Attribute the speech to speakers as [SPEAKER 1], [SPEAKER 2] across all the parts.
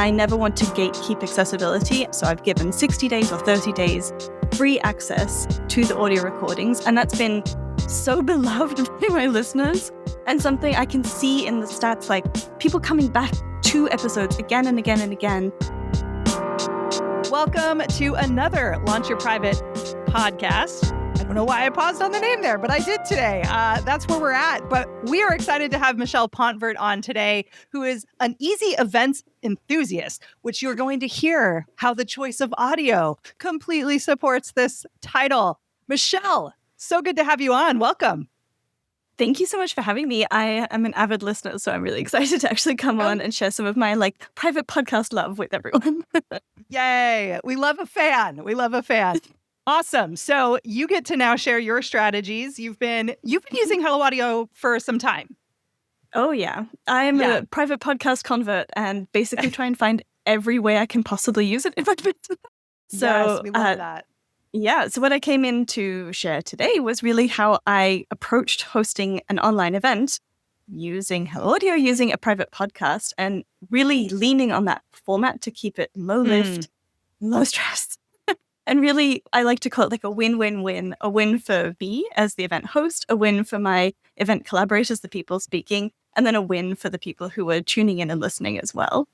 [SPEAKER 1] I never want to gatekeep accessibility. So I've given 60 days or 30 days free access to the audio recordings. And that's been so beloved by my listeners, and something I can see in the stats, like people coming back to episodes again and again and again.
[SPEAKER 2] Welcome to another Launch Your Private podcast. I don't know why I paused on the name there, but I did today. That's where we're at. But we are excited to have Michelle Pontvert on today, who is an easy events enthusiast, which you're going to hear how the choice of audio completely supports this title. Michelle, so good to have you on. Welcome.
[SPEAKER 1] Thank you so much for having me. I am an avid listener, so I'm really excited to actually come on and share some of my private podcast love with everyone.
[SPEAKER 2] Yay. We love a fan. Awesome. So you get to now share your strategies. You've been using Hello Audio for some time.
[SPEAKER 1] Oh, yeah. I'm a private podcast convert and basically try and find every way I can possibly use it in my business. So,
[SPEAKER 2] yes, we love that.
[SPEAKER 1] Yeah. So what I came in to share today was really how I approached hosting an online event using Hello Audio, using a private podcast, and really leaning on that format to keep it low lift, low stress. And really, I like to call it like a win-win-win, a win for me as the event host, a win for my event collaborators, the people speaking, and then a win for the people who are tuning in and listening as well.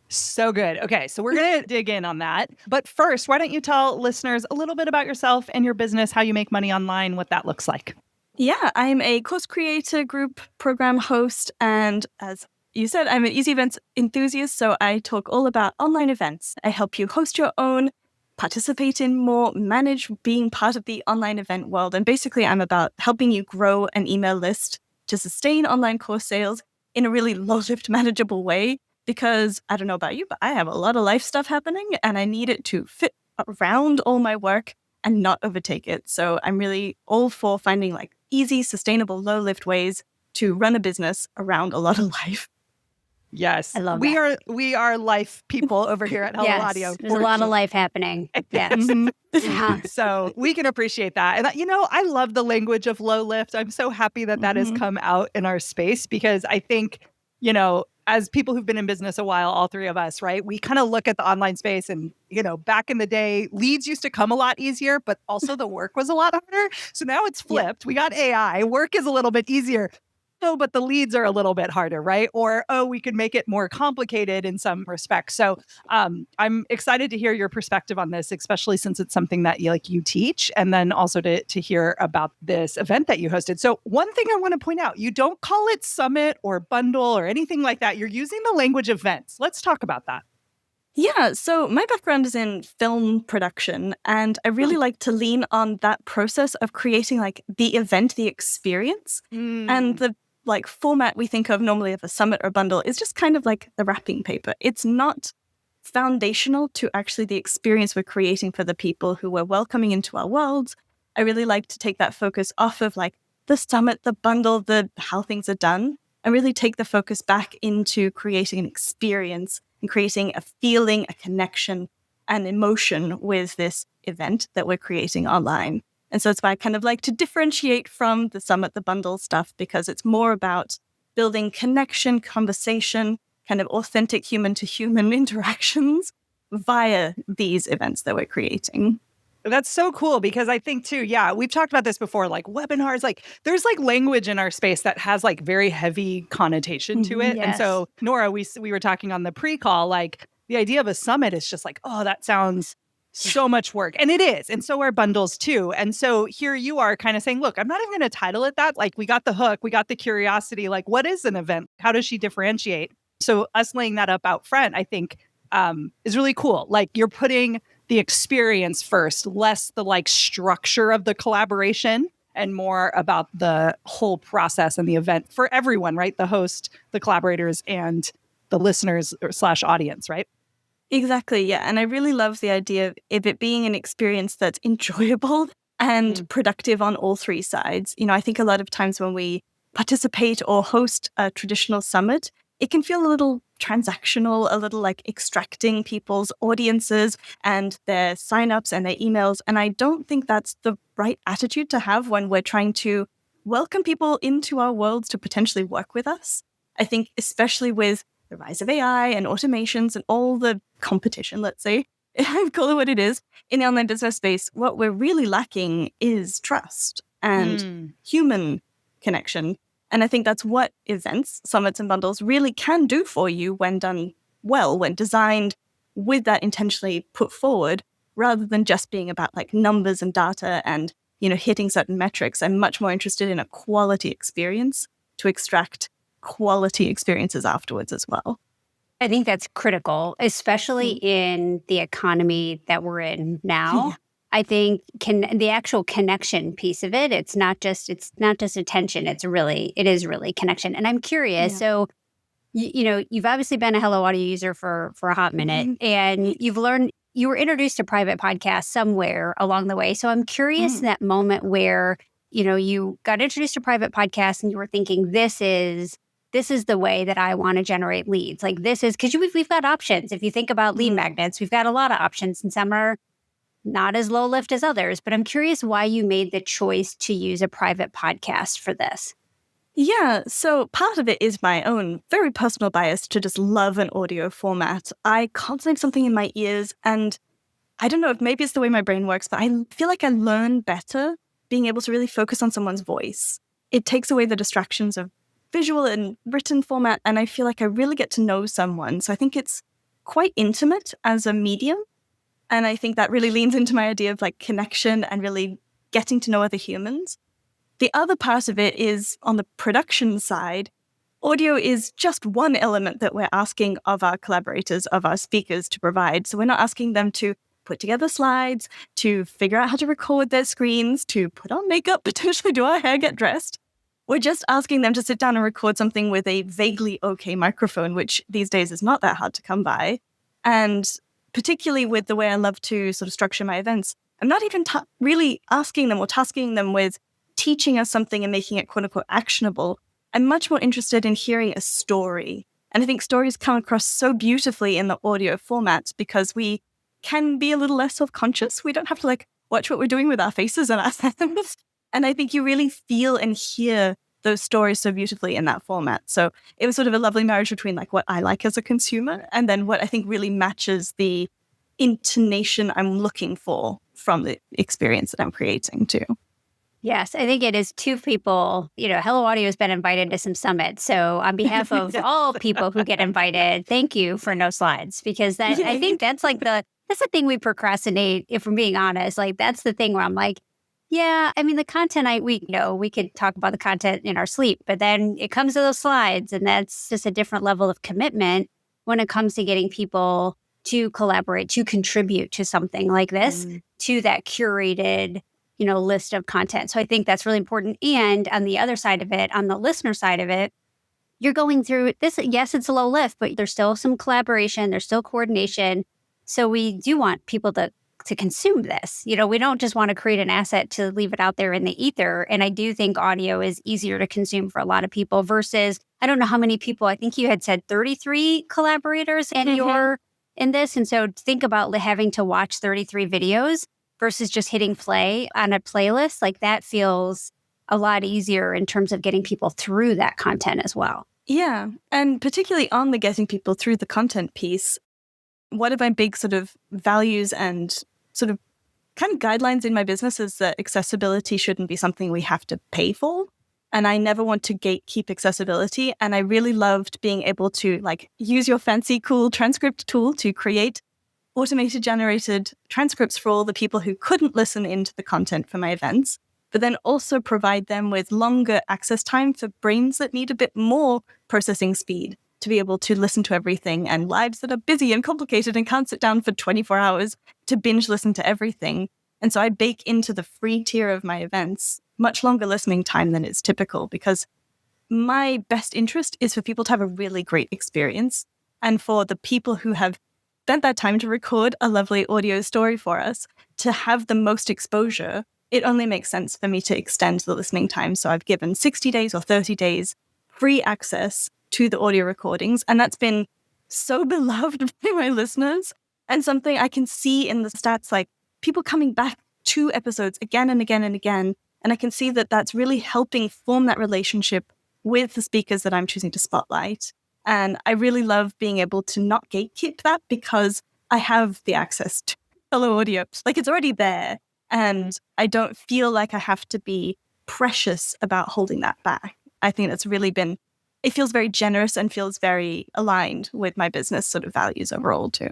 [SPEAKER 2] So good. Okay, so we're going to dig in on that. But first, why don't you tell listeners a little bit about yourself and your business, how you make money online, what that looks like?
[SPEAKER 1] Yeah, I'm a course creator, group program host, and as you said, I'm an easy events enthusiast, so I talk all about online events. I help you host your own, participate in more, manage being part of the online event world, and basically I'm about helping you grow an email list to sustain online course sales in a really low-lift, manageable way. Because I don't know about you, but I have a lot of life stuff happening and I need it to fit around all my work and not overtake it. So I'm really all for finding easy, sustainable, low lift ways to run a business around a lot of life.
[SPEAKER 2] Yes.
[SPEAKER 3] I love
[SPEAKER 2] that. We are life people over here at Hello Audio.
[SPEAKER 3] There's a lot of life happening. Yes.
[SPEAKER 2] So we can appreciate that. And I love the language of low lift. I'm so happy that has come out in our space, because I think, as people who've been in business a while, all three of us, right? We kind of look at the online space and, back in the day, leads used to come a lot easier, but also the work was a lot harder. So now it's flipped. Yeah. We got AI. Work is a little bit easier. Oh, but the leads are a little bit harder, right? Or, we could make it more complicated in some respects. So I'm excited to hear your perspective on this, especially since it's something that you teach, and then also to hear about this event that you hosted. So one thing I want to point out, you don't call it summit or bundle or anything like that. You're using the language of events. Let's talk about that.
[SPEAKER 1] Yeah, so my background is in film production, and I really like to lean on that process of creating the event, the experience, and the format we think of normally of a summit or bundle is just kind of like the wrapping paper. It's not foundational to actually the experience we're creating for the people who we're welcoming into our worlds. I really like to take that focus off of the summit, the bundle, the how things are done, and really take the focus back into creating an experience and creating a feeling, a connection, an emotion with this event that we're creating online. And so it's why I kind of like to differentiate from the summit, the bundle stuff, because it's more about building connection, conversation, kind of authentic human-to-human interactions via these events that we're creating.
[SPEAKER 2] That's so cool, because I think too, we've talked about this before, webinars, there's language in our space that has very heavy connotation to it.
[SPEAKER 3] Yes.
[SPEAKER 2] And so Nora, we were talking on the pre-call, the idea of a summit is just that sounds so much work. And it is. And so are bundles too. And so here you are kind of saying, look, I'm not even going to title it that. We got the hook, we got the curiosity. What is an event? How does she differentiate? So us laying that up out front, I think is really cool. You're putting the experience first, less the structure of the collaboration and more about the whole process and the event for everyone, right? The host, the collaborators, and the listeners / audience, right?
[SPEAKER 1] Exactly, yeah. And I really love the idea of it being an experience that's enjoyable and productive on all three sides. I think a lot of times when we participate or host a traditional summit, it can feel a little transactional, a little extracting people's audiences and their signups and their emails. And I don't think that's the right attitude to have when we're trying to welcome people into our worlds to potentially work with us. I think especially with the rise of AI and automations and all the competition, let's say, I call it what it is, in the online business space, what we're really lacking is trust and human connection. And I think that's what events, summits, and bundles really can do for you when done well, when designed with that intentionally put forward, rather than just being about like numbers and data and, hitting certain metrics. I'm much more interested in a quality experience to extract quality experiences afterwards as well.
[SPEAKER 3] I think that's critical, especially in the economy that we're in now. Yeah. I think the actual connection piece of it, it's not just attention. It is really connection. And I'm curious. Yeah. So, you've obviously been a Hello Audio user for a hot minute, and you were introduced to private podcasts somewhere along the way. So I'm curious that moment where, you got introduced to private podcasts and you were thinking, this is the way that I want to generate leads. Like this is, because we've got options. If you think about lead magnets, we've got a lot of options, and some are not as low lift as others. But I'm curious why you made the choice to use a private podcast for this.
[SPEAKER 1] Yeah, so part of it is my own very personal bias to just love an audio format. I constantly have something in my ears, and I don't know if maybe it's the way my brain works, but I feel like I learn better being able to really focus on someone's voice. It takes away the distractions of visual and written format, and I feel like I really get to know someone. So I think it's quite intimate as a medium, and I think that really leans into my idea of like connection and really getting to know other humans. The other part of it is on the production side. Audio is just one element that we're asking of our collaborators, of our speakers to provide. So we're not asking them to put together slides, to figure out how to record their screens, to put on makeup, potentially do our hair, get dressed. We're just asking them to sit down and record something with a vaguely okay microphone, which these days is not that hard to come by. And particularly with the way I love to sort of structure my events, I'm not even really asking them or tasking them with teaching us something and making it quote unquote actionable. I'm much more interested in hearing a story. And I think stories come across so beautifully in the audio format because we can be a little less self-conscious. We don't have to like watch what we're doing with our faces and our hands. And I think you really feel and hear those stories so beautifully in that format. So it was sort of a lovely marriage between like what I like as a consumer and then what I think really matches the intonation I'm looking for from the experience that I'm creating too.
[SPEAKER 3] Yes, I think it is two people. Hello Audio has been invited to some summits. So on behalf of all people who get invited, thank you for no slides, because I think that's the thing we procrastinate, if we're being honest. Like that's the thing where I'm like, yeah, I mean, the content we could talk about the content in our sleep, but then it comes to those slides, and that's just a different level of commitment when it comes to getting people to collaborate, to contribute to something like this, to that curated list of content. So I think that's really important. And on the other side of it, on the listener side of it, you're going through this. Yes, it's a low lift, but there's still some collaboration. There's still coordination. So we do want people to consume this. We don't just want to create an asset to leave it out there in the ether. And I do think audio is easier to consume for a lot of people versus, I don't know how many people, I think you had said 33 collaborators in this. And so think about having to watch 33 videos versus just hitting play on a playlist. Like that feels a lot easier in terms of getting people through that content as well.
[SPEAKER 1] Yeah. And particularly on the getting people through the content piece, one of my big sort of values and sort of kind of guidelines in my business is that accessibility shouldn't be something we have to pay for. And I never want to gatekeep accessibility. And I really loved being able to like use your fancy, cool transcript tool to create automated generated transcripts for all the people who couldn't listen into the content for my events, but then also provide them with longer access time for brains that need a bit more processing speed to be able to listen to everything, and lives that are busy and complicated and can't sit down for 24 hours to binge listen to everything. And so I bake into the free tier of my events much longer listening time than is typical, because my best interest is for people to have a really great experience, and for the people who have spent that time to record a lovely audio story for us to have the most exposure. It only makes sense for me to extend the listening time. So I've given 60 days or 30 days free access to the audio recordings. And that's been so beloved by my listeners, and something I can see in the stats, like people coming back to episodes again and again and again. And I can see that that's really helping form that relationship with the speakers that I'm choosing to spotlight. And I really love being able to not gatekeep that because I have the access to fellow audio. Like it's already there. And I don't feel like I have to be precious about holding that back. I think that's really been, it feels very generous and feels very aligned with my business sort of values overall too.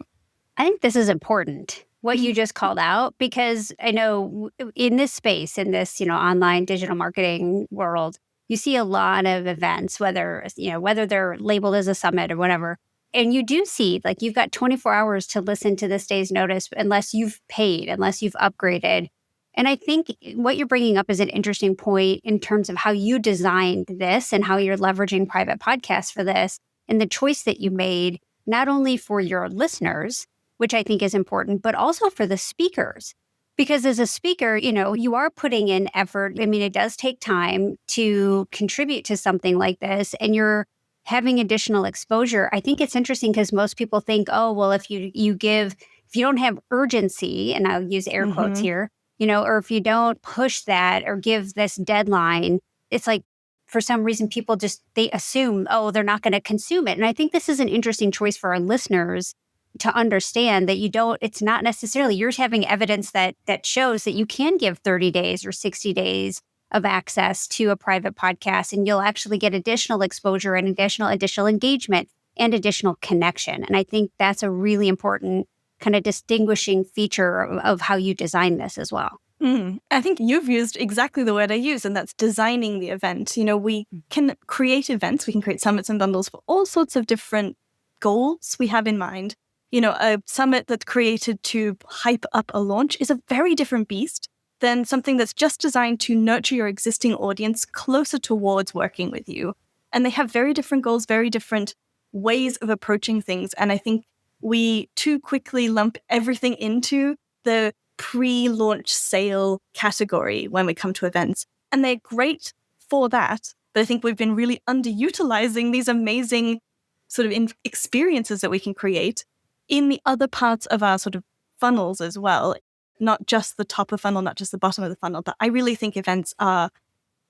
[SPEAKER 3] I think this is important, what you just called out, because I know in this space, in this, online digital marketing world, you see a lot of events, whether they're labeled as a summit or whatever. And you do see, like, you've got 24 hours to listen to this day's notice unless you've paid, unless you've upgraded. And I think what you're bringing up is an interesting point in terms of how you designed this and how you're leveraging private podcasts for this and the choice that you made, not only for your listeners, which I think is important, but also for the speakers. Because as a speaker, you are putting in effort. I mean, it does take time to contribute to something like this, and you're having additional exposure. I think it's interesting because most people think, oh, well, if you don't have urgency, and I'll use air quotes here, or if you don't push that or give this deadline, it's like, for some reason, people they assume, oh, they're not going to consume it. And I think this is an interesting choice for our listeners to understand that it's not necessarily, you're having evidence that shows that you can give 30 days or 60 days of access to a private podcast, and you'll actually get additional exposure and additional engagement and additional connection. And I think that's a really important kind of distinguishing feature of how you design this as well.
[SPEAKER 1] I think you've used exactly the word I use, and that's designing the event. We can create events, we can create summits and bundles for all sorts of different goals we have in mind. A summit that's created to hype up a launch is a very different beast than something that's just designed to nurture your existing audience closer towards working with you. And they have very different goals, very different ways of approaching things. And I think we too quickly lump everything into the pre-launch sale category when we come to events. And they're great for that. But I think we've been really underutilizing these amazing sort of experiences that we can create in the other parts of our sort of funnels as well, not just the top of funnel, not just the bottom of the funnel. But I really think events are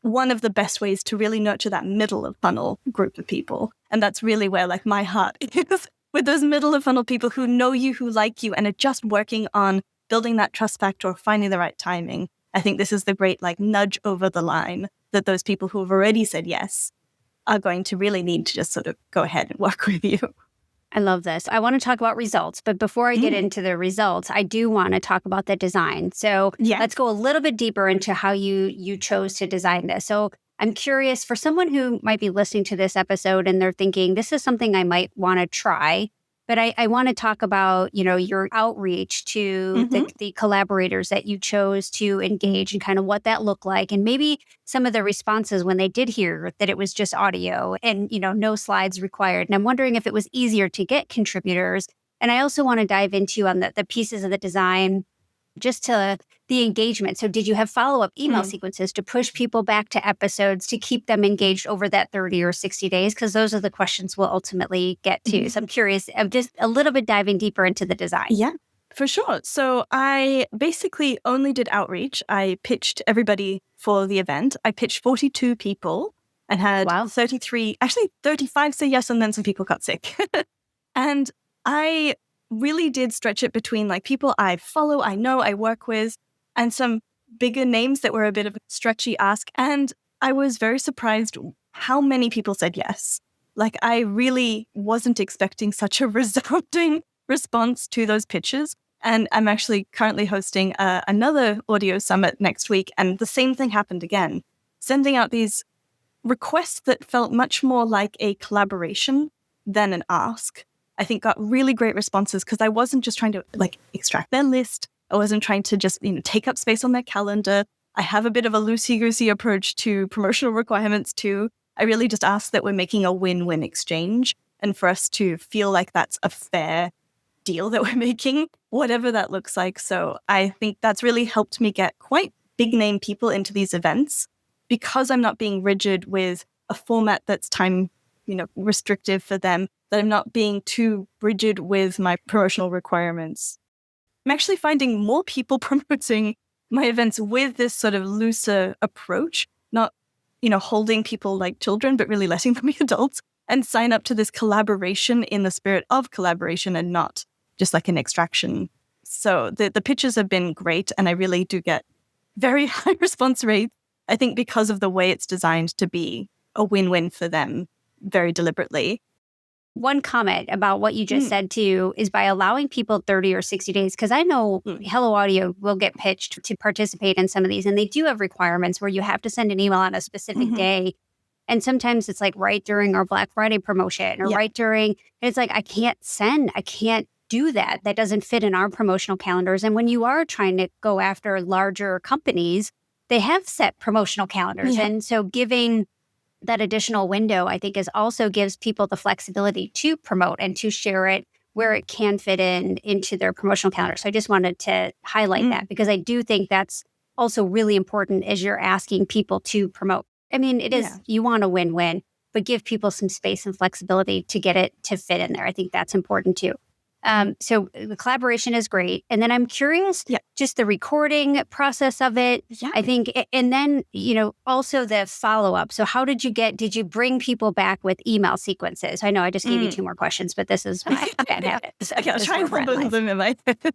[SPEAKER 1] one of the best ways to really nurture that middle of funnel group of people. And that's really where like my heart is with those middle of funnel people who know you, who like you, and are just working on building that trust factor or finding the right timing. I think this is the great like nudge over the line that those people who have already said yes are going to really need to just sort of go ahead and work with you.
[SPEAKER 3] I love this. I want to talk about results, but before I get into the results, I do want to talk about the design. So let's go a little bit deeper into how you chose to design this. So I'm curious, for someone who might be listening to this episode and they're thinking, this is something I might want to try, but I want to talk about, your outreach to the collaborators that you chose to engage and kind of what that looked like. And maybe some of the responses when they did hear that it was just audio and, no slides required. And I'm wondering if it was easier to get contributors. And I also want to dive into on the pieces of the design, just to the engagement. So did you have follow-up email sequences to push people back to episodes to keep them engaged over that 30 or 60 days? Because those are the questions we'll ultimately get to. So I'm curious, I'm just a little bit diving deeper into the design.
[SPEAKER 1] Yeah, for sure. So I basically only did outreach. I pitched everybody for the event. I pitched 42 people and had 35 say yes, and then some people got sick. And I really did stretch it between like people I follow, I know, I work with, and some bigger names that were a bit of a stretchy ask. And I was very surprised how many people said yes. Like I really wasn't expecting such a resounding response to those pitches. And I'm actually currently hosting another audio summit next week. And the same thing happened again, sending out these requests that felt much more like a collaboration than an ask. I think got really great responses because I wasn't just trying to like extract their list. I wasn't trying to just, take up space on their calendar. I have a bit of a loosey-goosey approach to promotional requirements too. I really just ask that we're making a win-win exchange and for us to feel like that's a fair deal that we're making, whatever that looks like. So I think that's really helped me get quite big name people into these events because I'm not being rigid with a format that's time, restrictive for them, that I'm not being too rigid with my promotional requirements. I'm actually finding more people promoting my events with this sort of looser approach, not, holding people like children, but really letting them be adults and sign up to this collaboration in the spirit of collaboration and not just like an extraction. So the pitches have been great, and I really do get very high response rates, I think because of the way it's designed to be a win-win for them very deliberately.
[SPEAKER 3] One comment about what you just said too is by allowing people 30 or 60 days, because I know Hello Audio will get pitched to participate in some of these, and they do have requirements where you have to send an email on a specific day. And sometimes it's like right during our Black Friday promotion or right during, and it's like, I can't do that. That doesn't fit in our promotional calendars. And when you are trying to go after larger companies, they have set promotional calendars. And so giving that additional window, I think, also gives people the flexibility to promote and to share it where it can fit into their promotional calendar. So I just wanted to highlight that, because I do think that's also really important as you're asking people to promote. I mean, it is, you want a win-win, but give people some space and flexibility to get it to fit in there. I think that's important too. So the collaboration is great. And then I'm curious, just the recording process of it, I think, and then, also the follow-up. So how did you bring people back with email sequences? I know I just gave you 2 more questions, but this is my bad habit. So
[SPEAKER 1] I'll try and put both of them in my head.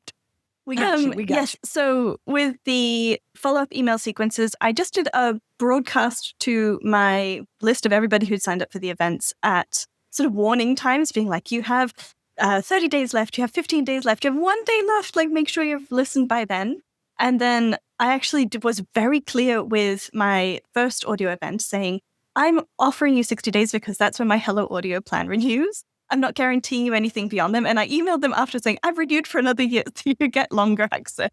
[SPEAKER 2] We got you.
[SPEAKER 1] Yes. So with the follow-up email sequences, I just did a broadcast to my list of everybody who'd signed up for the events at sort of warning times, being like, you have 30 days left, you have 15 days left, you have 1 day left, like make sure you've listened by then. And then I actually was very clear with my first audio event saying, I'm offering you 60 days because that's when my Hello Audio plan renews. I'm not guaranteeing you anything beyond them. And I emailed them after saying, I've renewed for another year, so you get longer access.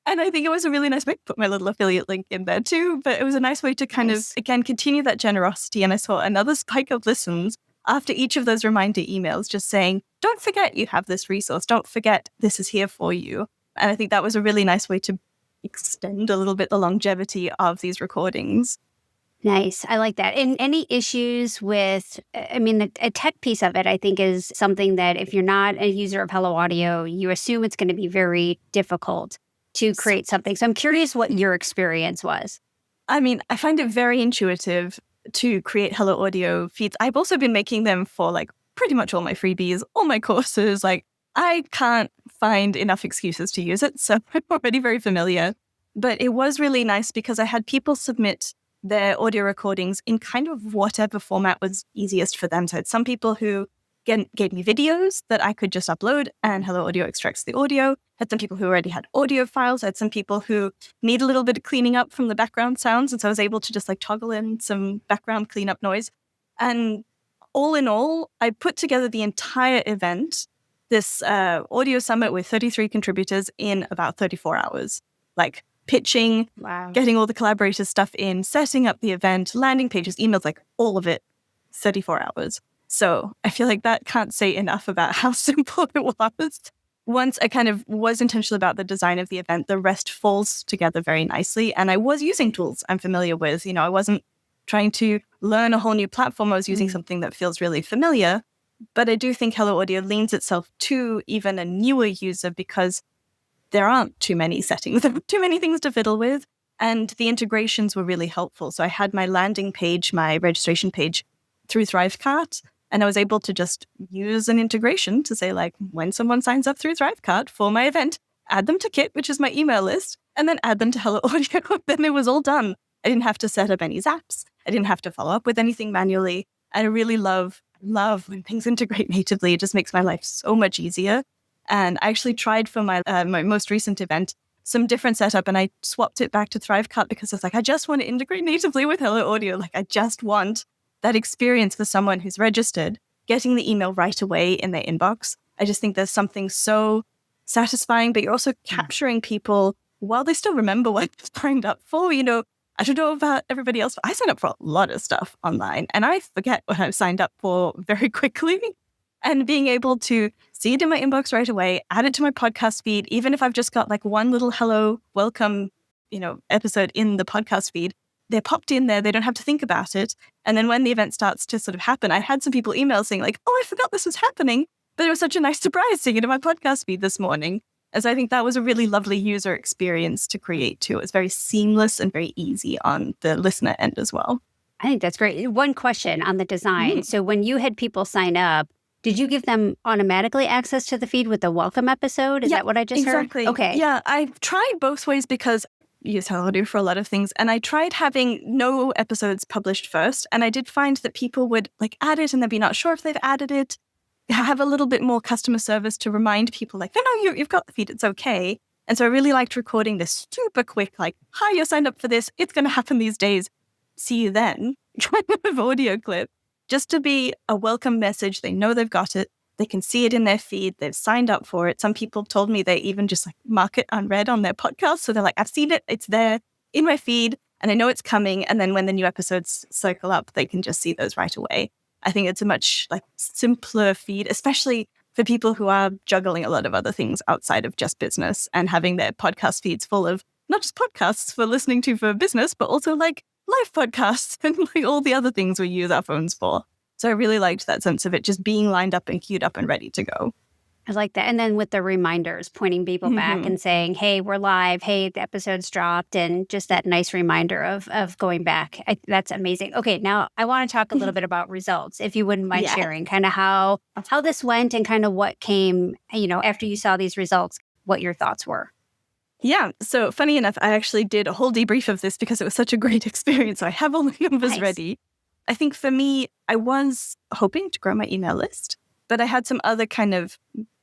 [SPEAKER 1] And I think it was a really nice way to put my little affiliate link in there too. But it was a nice way to kind of, again, continue that generosity. And I saw another spike of listens after each of those reminder emails, just saying, don't forget you have this resource. Don't forget this is here for you. And I think that was a really nice way to extend a little bit the longevity of these recordings.
[SPEAKER 3] Nice. I like that. And any issues with, a tech piece of it, I think, is something that if you're not a user of Hello Audio, you assume it's going to be very difficult to create something. So I'm curious what your experience was.
[SPEAKER 1] I mean, I find it very intuitive to create Hello Audio feeds. I've also been making them for like pretty much all my freebies, all my courses. Like I can't find enough excuses to use it. So I'm already very familiar. But it was really nice because I had people submit their audio recordings in kind of whatever format was easiest for them. So I had some people who gave me videos that I could just upload and Hello Audio extracts the audio. I had some people who already had audio files. I had some people who need a little bit of cleaning up from the background sounds. And so I was able to just like toggle in some background cleanup noise. And all in all, I put together the entire event, this audio summit with 33 contributors in about 34 hours. Like pitching, getting all the collaborators stuff in, setting up the event, landing pages, emails, like all of it, 34 hours. So I feel like that can't say enough about how simple it was. Once I kind of was intentional about the design of the event, the rest falls together very nicely. And I was using tools I'm familiar with. I wasn't trying to learn a whole new platform. I was using something that feels really familiar. But I do think Hello Audio leans itself to even a newer user because there aren't too many settings. There are too many things to fiddle with. And the integrations were really helpful. So I had my landing page, my registration page through Thrivecart. And I was able to just use an integration to say, like, when someone signs up through Thrivecart for my event, add them to Kit, which is my email list, and then add them to Hello Audio. Then it was all done. I didn't have to set up any zaps. I didn't have to follow up with anything manually. And I really love when things integrate natively. It just makes my life so much easier. And I actually tried for my most recent event some different setup, and I swapped it back to Thrivecart because I was like, I just want to integrate natively with Hello Audio. Like, I just want that experience for someone who's registered, getting the email right away in their inbox. I just think there's something so satisfying, but you're also capturing people while they still remember what they signed up for. I don't know about everybody else, but I signed up for a lot of stuff online, and I forget what I've signed up for very quickly. And being able to see it in my inbox right away, add it to my podcast feed, even if I've just got like one little hello, welcome, episode in the podcast feed, they're popped in there. They don't have to think about it. And then when the event starts to sort of happen, I had some people email saying like, oh, I forgot this was happening, but it was such a nice surprise seeing it in my podcast feed this morning. And so I think that was a really lovely user experience to create too. It was very seamless and very easy on the listener end as well.
[SPEAKER 3] I think that's great. One question on the design. So when you had people sign up, did you give them automatically access to the feed with the welcome episode? Is that what I just
[SPEAKER 1] exactly.
[SPEAKER 3] heard? Okay.
[SPEAKER 1] Yeah, I've tried both ways because I use Hello Audio for a lot of things. And I tried having no episodes published first. And I did find that people would like add it and they'd be not sure if they've added it. Have a little bit more customer service to remind people like, no, you've got the feed. It's okay. And so I really liked recording this super quick, like, hi, you're signed up for this. It's going to happen these days. See you then kind of audio clip, just to be a welcome message. They know they've got it. They can see it in their feed. They've signed up for it. Some people told me they even just like mark it unread on their podcast. So they're like, I've seen it. It's there in my feed and I know it's coming. And then when the new episodes cycle up, they can just see those right away. I think it's a much like simpler feed, especially for people who are juggling a lot of other things outside of just business and having their podcast feeds full of not just podcasts for listening to for business, but also like live podcasts and like all the other things we use our phones for. So I really liked that sense of it just being lined up and queued up and ready to go.
[SPEAKER 3] I like that. And then with the reminders, pointing people back and saying, hey, we're live. Hey, the episode's dropped. And just that nice reminder of going back. That's amazing. Okay, now I want to talk a little bit about results, if you wouldn't mind sharing kind of how this went and kind of what came, after you saw these results, what your thoughts were.
[SPEAKER 1] Yeah. So funny enough, I actually did a whole debrief of this because it was such a great experience. So I have all the numbers ready. I think for me, I was hoping to grow my email list, but I had some other kind of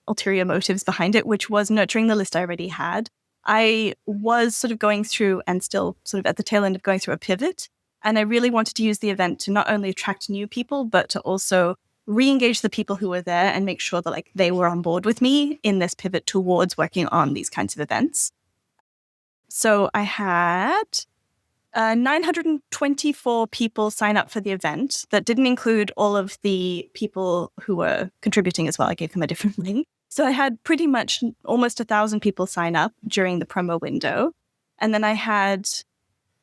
[SPEAKER 1] ulterior motives behind it, which was nurturing the list I already had. I was sort of going through and still sort of at the tail end of going through a pivot. And I really wanted to use the event to not only attract new people, but to also re-engage the people who were there and make sure that like they were on board with me in this pivot towards working on these kinds of events. So I had 924 people sign up for the event. That didn't include all of the people who were contributing as well. I gave them a different link. So I had pretty much almost 1,000 people sign up during the promo window. And then I had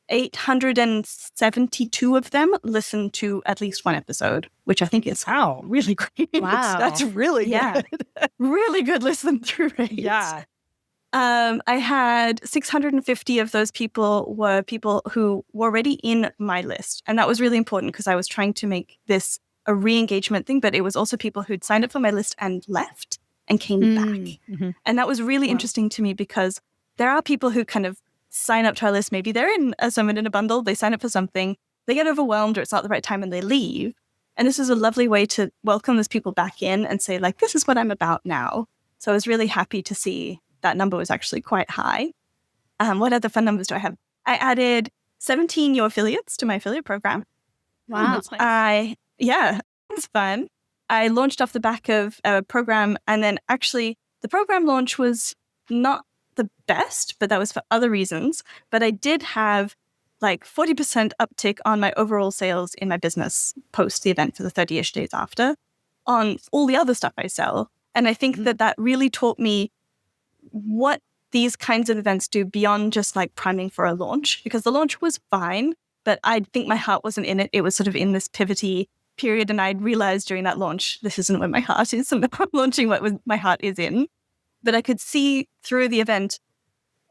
[SPEAKER 1] 872 of them listen to at least one episode, which I think is really great.
[SPEAKER 3] Wow.
[SPEAKER 2] That's really good.
[SPEAKER 1] Really good listen through rate.
[SPEAKER 2] Yeah.
[SPEAKER 1] I had 650 of those people were people who were already in my list. And that was really important because I was trying to make this a re-engagement thing, but it was also people who'd signed up for my list and left and came back. Mm-hmm. And that was really interesting to me because there are people who kind of sign up to our list. Maybe they're in a summit in a bundle, they sign up for something, they get overwhelmed or it's not the right time and they leave. And this is a lovely way to welcome those people back in and say, like, this is what I'm about now. So I was really happy to see that number was actually quite high. What other fun numbers do I have? I added 17 new affiliates to my affiliate program.
[SPEAKER 3] Wow.
[SPEAKER 2] That's nice.
[SPEAKER 1] It's fun. I launched off the back of a program, and then actually the program launch was not the best, but that was for other reasons. But I did have like 40% uptick on my overall sales in my business post the event for the 30-ish days after on all the other stuff I sell. And I think that really taught me what these kinds of events do beyond just like priming for a launch, because the launch was fine, but I think my heart wasn't in it. It was sort of in this pivoty period. And I'd realized during that launch, this isn't where my heart is. So I'm launching what my heart is in. But I could see through the event,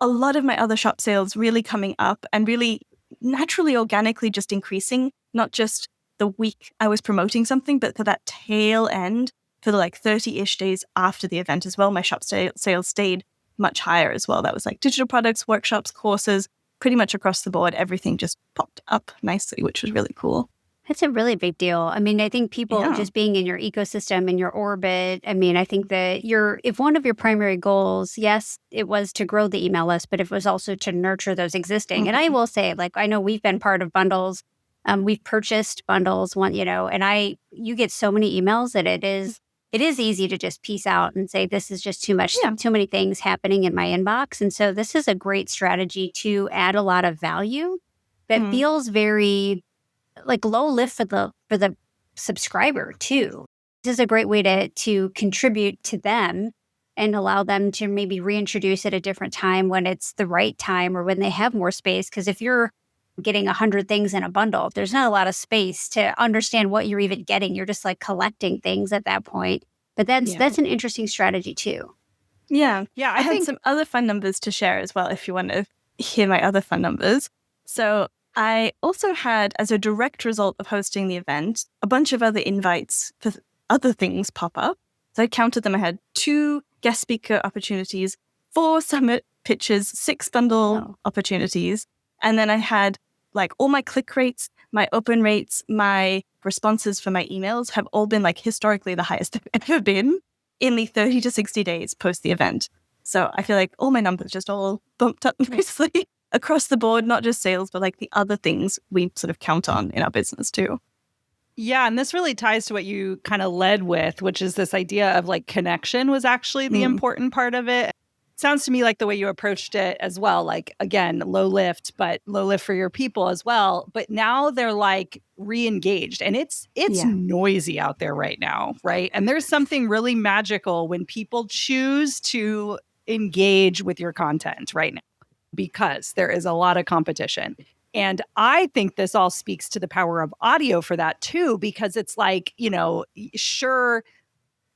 [SPEAKER 1] a lot of my other shop sales really coming up and really naturally, organically just increasing, not just the week I was promoting something, but for that tail end, for the like 30-ish days after the event as well, my shop sales stayed much higher as well. That was like digital products, workshops, courses, pretty much across the board. Everything just popped up nicely, which was really cool.
[SPEAKER 3] That's a really big deal. I mean, I think people just being in your ecosystem, in your orbit, I mean, I think that if one of your primary goals, yes, it was to grow the email list, but it was also to nurture those existing. And I will say, like, I know we've been part of bundles. We've purchased bundles, and you get so many emails that it is easy to just piece out and say, this is just too much, too many things happening in my inbox. And so this is a great strategy to add a lot of value that feels very like low lift for the subscriber too. This is a great way to contribute to them and allow them to maybe reintroduce at a different time when it's the right time or when they have more space. Because if you're getting 100 things in a bundle, there's not a lot of space to understand what you're even getting. You're just like collecting things at that point. But that's an interesting strategy too.
[SPEAKER 1] Yeah. Yeah. I had some other fun numbers to share as well, if you want to hear my other fun numbers. So I also had, as a direct result of hosting the event, a bunch of other invites for other things pop up. So I counted them. I had 2 guest speaker opportunities, 4 summit pitches, 6 bundle opportunities. And then I had like all my click rates, my open rates, my responses for my emails have all been like historically the highest they've ever been in the 30 to 60 days post the event. So I feel like all my numbers just all bumped up nicely across the board, not just sales, but like the other things we sort of count on in our business too.
[SPEAKER 2] Yeah, and this really ties to what you kind of led with, which is this idea of like connection was actually the important part of it. Sounds to me like the way you approached it as well, like again, low lift, but low lift for your people as well. But now they're like re-engaged, and it's noisy out there right now, right? And there's something really magical when people choose to engage with your content right now, because there is a lot of competition. And I think this all speaks to the power of audio for that too, because it's like, sure,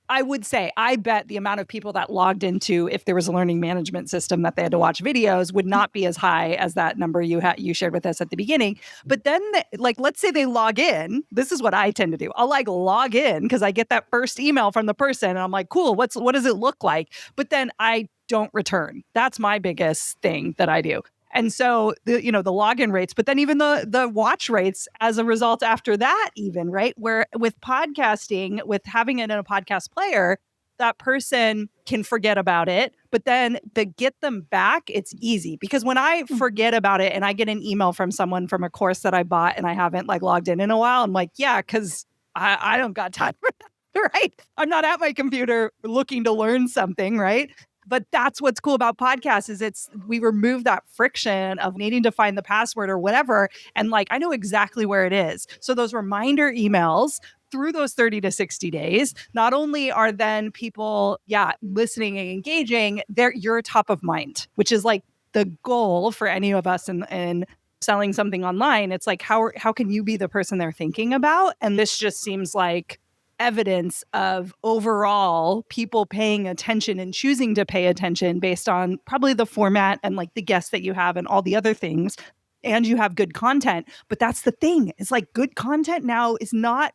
[SPEAKER 2] I would say, I bet the amount of people that logged into, if there was a learning management system that they had to watch videos, would not be as high as that number you shared with us at the beginning. But then, let's say they log in. This is what I tend to do. I'll log in because I get that first email from the person, and I'm like, cool, what does it look like? But then I don't return. That's my biggest thing that I do. And so the login rates, but then even the watch rates as a result after that, even, right? Where with podcasting, with having it in a podcast player, that person can forget about it, but then to get them back, it's easy. Because when I forget about it and I get an email from someone from a course that I bought and I haven't logged in a while, I'm like, yeah, because I don't got time for that, right? I'm not at my computer looking to learn something, right? But that's what's cool about podcasts is we remove that friction of needing to find the password or whatever. And I know exactly where it is. So those reminder emails through those 30 to 60 days, not only are then people, listening and engaging, you're top of mind, which is the goal for any of us in selling something online. It's how can you be the person they're thinking about? And this just seems like evidence of overall people paying attention and choosing to pay attention based on probably the format and the guests that you have and all the other things. And you have good content. But that's the thing. It's good content now is not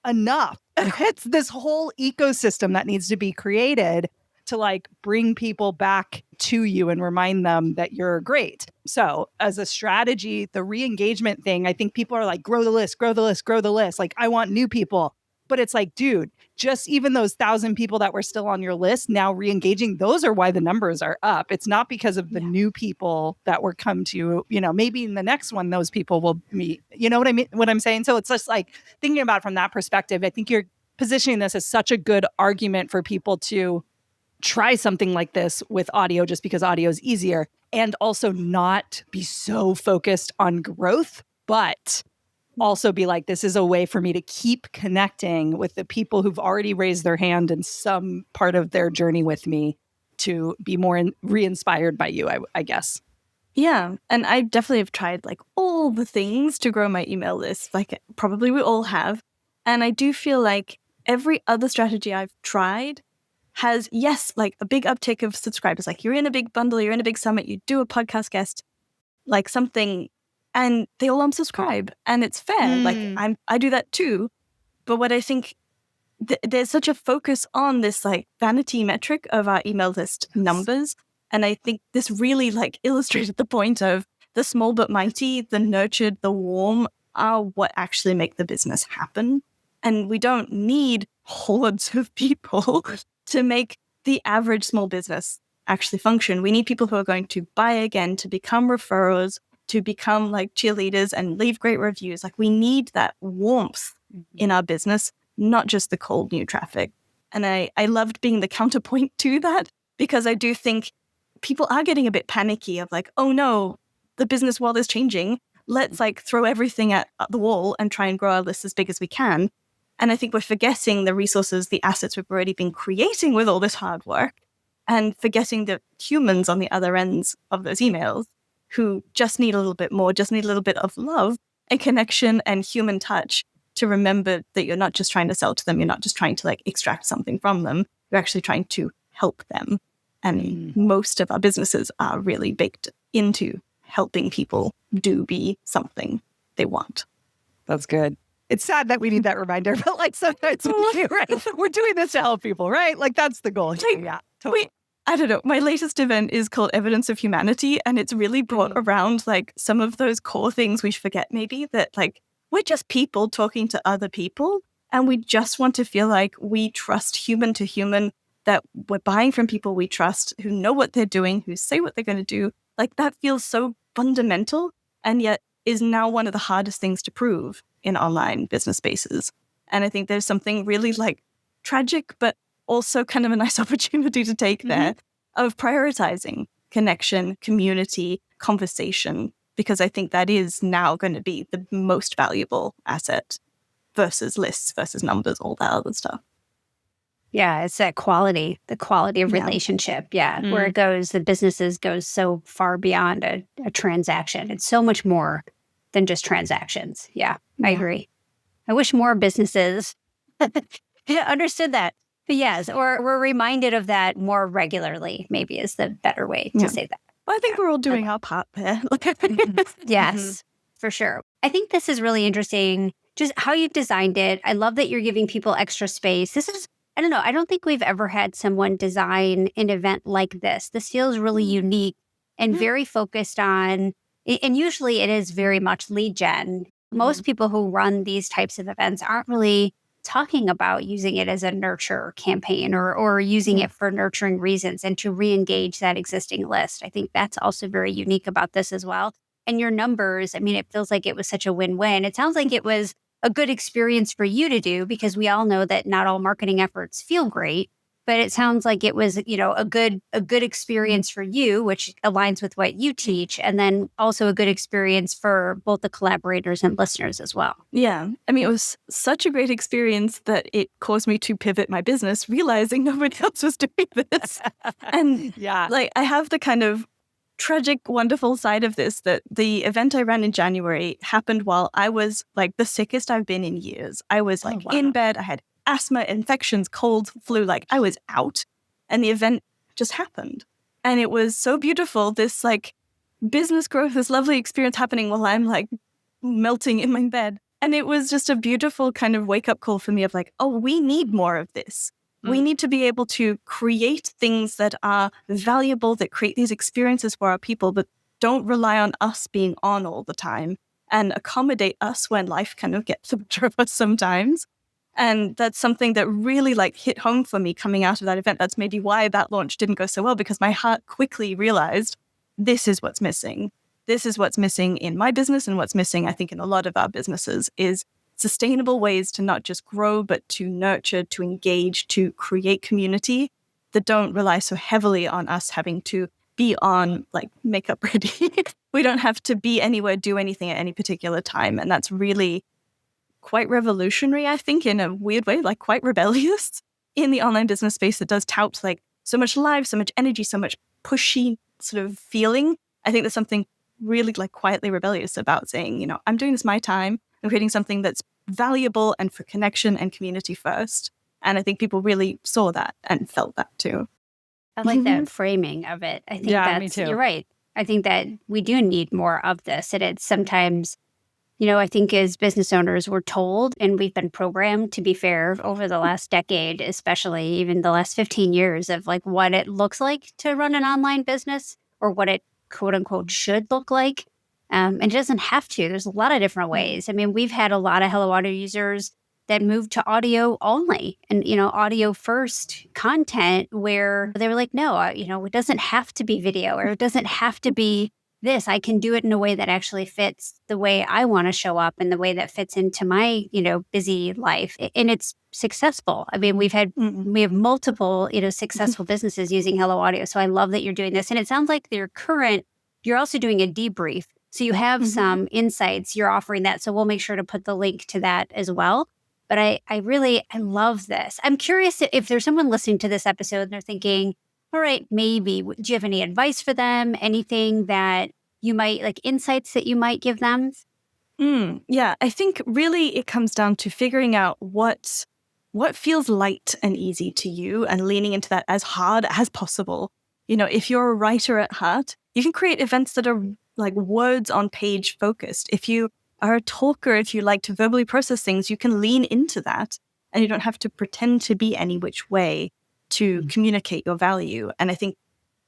[SPEAKER 2] enough. It's this whole ecosystem that needs to be created to bring people back to you and remind them that you're great. So as a strategy, the re-engagement thing, I think people are grow the list, grow the list, grow the list. I want new people. But it's dude, just even those 1,000 people that were still on your list now re-engaging, those are why the numbers are up. It's not because of the new people that were come to, maybe in the next one, those people will meet. You know what I mean? What I'm saying? So it's just thinking about it from that perspective, I think you're positioning this as such a good argument for people to try something like this with audio just because audio is easier, and also not be so focused on growth, but also be this is a way for me to keep connecting with the people who've already raised their hand in some part of their journey with me to be more re-inspired by you, I guess.
[SPEAKER 1] Yeah. And I definitely have tried all the things to grow my email list. Probably we all have. And I do feel every other strategy I've tried has, yes, a big uptick of subscribers. You're in a big bundle, you're in a big summit, you do a podcast guest, something, and they all unsubscribe, and it's fair. I do that too. But what I think there's such a focus on this vanity metric of our email list numbers, and I think this really illustrated the point of the small but mighty, the nurtured, the warm are what actually make the business happen. And we don't need hordes of people to make the average small business actually function. We need people who are going to buy again, to become referrals, to become cheerleaders and leave great reviews. We need that warmth in our business, not just the cold new traffic. And I loved being the counterpoint to that, because I do think people are getting a bit panicky of oh no, the business world is changing. Let's throw everything at the wall and try and grow our list as big as we can. And I think we're forgetting the resources, the assets we've already been creating with all this hard work, and forgetting the humans on the other ends of those emails who just need a little bit more, just need a little bit of love and connection and human touch to remember that you're not just trying to sell to them. You're not just trying to extract something from them. You're actually trying to help them. And most of our businesses are really baked into helping people be something they want.
[SPEAKER 2] That's good. It's sad that we need that reminder, but like sometimes we do, right? We're doing this to help people, right? Like that's the goal. Yeah, totally.
[SPEAKER 1] I don't know. My latest event is called Evidence of Humanity, and it's really brought around like some of those core things we forget maybe, that like we're just people talking to other people, and we just want to feel like we trust human to human, that we're buying from people we trust, who know what they're doing, who say what they're going to do. Like that feels so fundamental, and yet is now one of the hardest things to prove in online business spaces. And I think there's something really like tragic, but also kind of a nice opportunity to take there of prioritizing connection, community, conversation, because I think that is now going to be the most valuable asset versus lists, versus numbers, all that other stuff.
[SPEAKER 3] Yeah, it's that quality, the quality of relationship. Yeah, where it goes, the businesses goes so far beyond a transaction. It's so much more than just transactions. Yeah, I agree. I wish more businesses understood that. But yes, or we're reminded of that more regularly, maybe is the better way to say that.
[SPEAKER 1] Well, I think we're all doing our part there.
[SPEAKER 3] Yes, for sure. I think this is really interesting, just how you've designed it. I love that you're giving people extra space. This is, I don't know, I don't think we've ever had someone design an event like this. This feels really unique and very focused on, and usually it is very much lead gen. Most people who run these types of events aren't really talking about using it as a nurture campaign or using it for nurturing reasons and to re-engage that existing list. I think that's also very unique about this as well. And your numbers, I mean, it feels like it was such a win-win. It sounds like it was a good experience for you to do, because we all know that not all marketing efforts feel great, but it sounds like it was, you know, a good experience for you, which aligns with what you teach, and then also a good experience for both the collaborators and listeners as well.
[SPEAKER 1] Yeah. I mean, it was such a great experience that it caused me to pivot my business, realizing nobody else was doing this. And like, I have the kind of tragic, wonderful side of this, that the event I ran in January happened while I was like the sickest I've been in years. I was like in bed. I had asthma, infections, cold, flu, like I was out, and the event just happened. And it was so beautiful, this like business growth, this lovely experience happening while I'm like melting in my bed. And it was just a beautiful kind of wake up call for me of like, oh, we need more of this. We need to be able to create things that are valuable, that create these experiences for our people, but don't rely on us being on all the time, and accommodate us when life kind of gets the better of us sometimes. And that's something that really like hit home for me coming out of that event. That's maybe why that launch didn't go so well, because my heart quickly realized this is what's missing. This is what's missing in my business, and what's missing, I think, in a lot of our businesses is sustainable ways to not just grow, but to nurture, to engage, to create community that don't rely so heavily on us having to be on like makeup ready. We don't have to be anywhere, do anything at any particular time. And that's really quite revolutionary, I think, in a weird way, like quite rebellious in the online business space that does tout like so much live, so much energy, so much pushy sort of feeling. I think there's something really like quietly rebellious about saying, you know, I'm doing this my time. I'm creating something that's valuable and for connection and community first. And I think people really saw that and felt that too.
[SPEAKER 3] I like that framing of it. I think
[SPEAKER 2] me too.
[SPEAKER 3] You're right. I think that we do need more of this. And it's sometimes, you know, I think as business owners, we're told, and we've been programmed, to be fair, over the last decade, especially even the last 15 years, of like what it looks like to run an online business, or what it quote unquote should look like. And it doesn't have to. There's a lot of different ways. I mean, we've had a lot of Hello Audio users that moved to audio only and, you know, audio first content, where they were like, no, you know, it doesn't have to be video, or it doesn't have to be this. I can do it in a way that actually fits the way I want to show up, and the way that fits into my, you know, busy life. And it's successful. I mean, we have multiple, you know, successful businesses using Hello Audio. So I love that you're doing this. And it sounds like you're also doing a debrief. So you have some insights, you're offering that. So we'll make sure to put the link to that as well. But I love this. I'm curious if there's someone listening to this episode and they're thinking, all right, maybe, do you have any advice for them? Anything that you might, like insights that you might give them?
[SPEAKER 1] Yeah, I think really it comes down to figuring out what feels light and easy to you, and leaning into that as hard as possible. You know, if you're a writer at heart, you can create events that are like words on page focused. If you are a talker, if you like to verbally process things, you can lean into that and you don't have to pretend to be any which way to communicate your value. And I think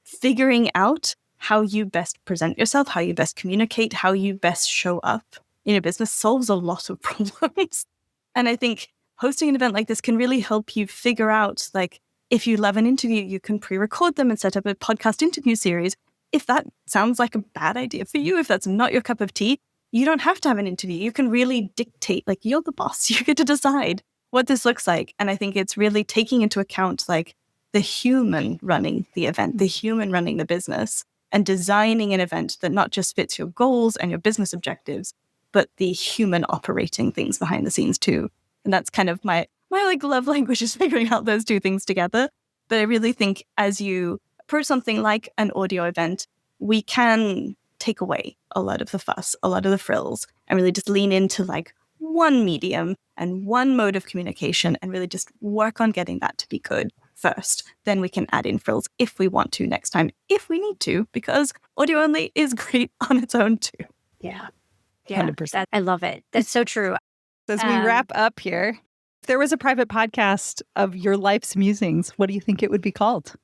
[SPEAKER 1] figuring out how you best present yourself, how you best communicate, how you best show up in your business solves a lot of problems. And I think hosting an event like this can really help you figure out, like, if you love an interview, you can pre-record them and set up a podcast interview series. If that sounds like a bad idea for you, if that's not your cup of tea, you don't have to have an interview. You can really dictate, like, you're the boss. You get to decide what this looks like. And I think it's really taking into account, like, the human running the event, the human running the business, and designing an event that not just fits your goals and your business objectives, but the human operating things behind the scenes too. And that's kind of my like love language, is figuring out those two things together. But I really think as you approach something like an audio event, we can take away a lot of the fuss, a lot of the frills, and really just lean into like one medium and one mode of communication and really just work on getting that to be good first. Then we can add in frills if we want to next time, if we need to, because audio only is great on its own too.
[SPEAKER 3] Yeah.
[SPEAKER 2] 100%.
[SPEAKER 3] I love it. That's so true.
[SPEAKER 2] As we wrap up here, if there was a private podcast of your life's musings, what do you think it would be called?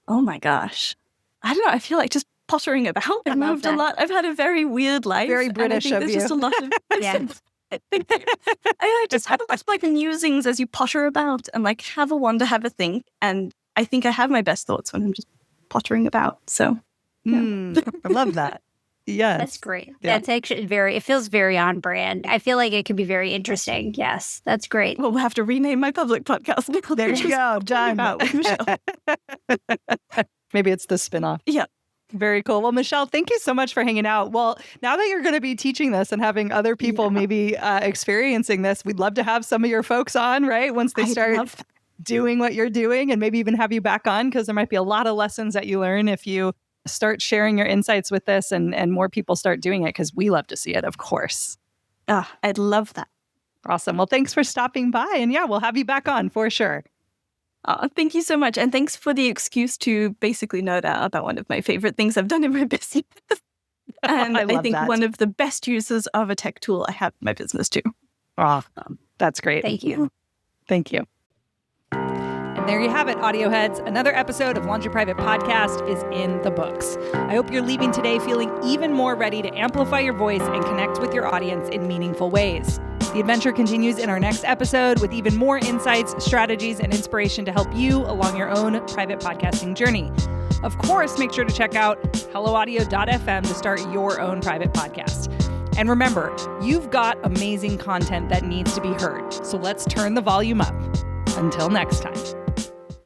[SPEAKER 1] Oh my gosh. I don't know. I feel like just pottering about. I've moved a lot. I've had a very weird life.
[SPEAKER 2] Very British of you.
[SPEAKER 1] There's just a lot of... I just have a lot of like musings as you potter about and like have a wonder, have a think. And I think I have my best thoughts when I'm just pottering about. So
[SPEAKER 2] I love that. Yes.
[SPEAKER 3] That's great. Yeah. That's actually it feels very on brand. I feel like it could be very interesting. Yes, that's great.
[SPEAKER 1] Well, we'll have to rename my public podcast.
[SPEAKER 2] There you go, done. Maybe it's the spinoff.
[SPEAKER 1] Yeah.
[SPEAKER 2] Very cool. Well, Michelle, thank you so much for hanging out. Well, now that you're going to be teaching this and having other people maybe experiencing this, we'd love to have some of your folks on, right? Once they start doing what you're doing, and maybe even have you back on, because there might be a lot of lessons that you learn if you start sharing your insights with this and more people start doing it, because we love to see it, of course.
[SPEAKER 1] I'd love that.
[SPEAKER 2] Awesome. Well, thanks for stopping by. And yeah, we'll have you back on for sure.
[SPEAKER 1] Thank you so much. And thanks for the excuse to basically nerd out about one of my favorite things I've done in my business. And I think one of the best uses of a tech tool I have in my business too.
[SPEAKER 2] Awesome. That's great.
[SPEAKER 3] Thank you.
[SPEAKER 2] Thank you. And there you have it, audio heads. Another episode of Launch Your Private Podcast is in the books. I hope you're leaving today feeling even more ready to amplify your voice and connect with your audience in meaningful ways. The adventure continues in our next episode with even more insights, strategies, and inspiration to help you along your own private podcasting journey. Of course, make sure to check out helloaudio.fm to start your own private podcast. And remember, you've got amazing content that needs to be heard. So let's turn the volume up. Until next time.